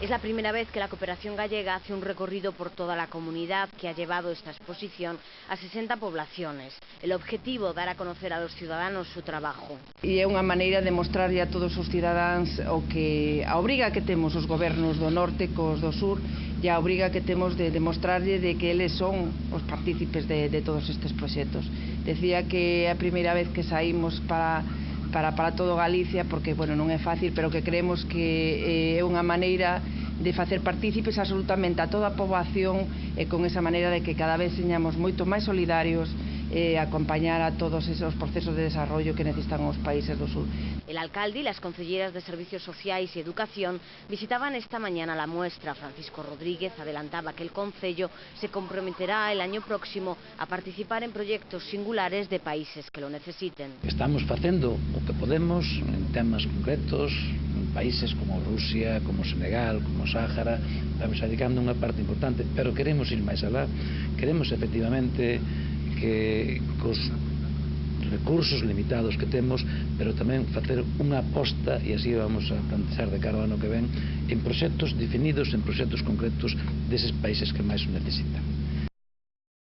Es la primera vez que la cooperación gallega hace un recorrido por toda la comunidad que ha llevado esta exposición a 60 poblaciones. El objetivo, dar a conocer a los ciudadanos su trabajo. E é unha maneira de mostrarlle a todos os cidadáns a obriga que temos os gobernos do norte cos do sur e a obriga que temos de demostrarlle de que eles son os partícipes de todos estes proxectos. Decía que é a primeira vez que saímos para todo Galicia, porque, bueno, non é fácil, pero que creemos que é unha maneira de facer partícipes absolutamente a toda a poboación e con esa maneira de que cada vez señamos moito máis solidarios e acompañar a todos esos procesos de desarrollo que necesitan os países do sur. El alcalde y las concelleras de Servicios Sociais y Educación visitaban esta mañana la muestra. Francisco Rodríguez adelantaba que el concello se comprometerá el año próximo a participar en proyectos singulares de países que lo necesiten. Estamos facendo o que podemos en temas concretos, en países como Rusia, como Senegal, como Sáhara. Estamos dedicando unha parte importante, pero queremos ir máis alá. Queremos efectivamente que cos recursos limitados que temos, pero tamén facer unha aposta, e así vamos a plantear de cara ao ano que ven, en proxectos definidos, en proxectos concretos deses países que máis o necesitan.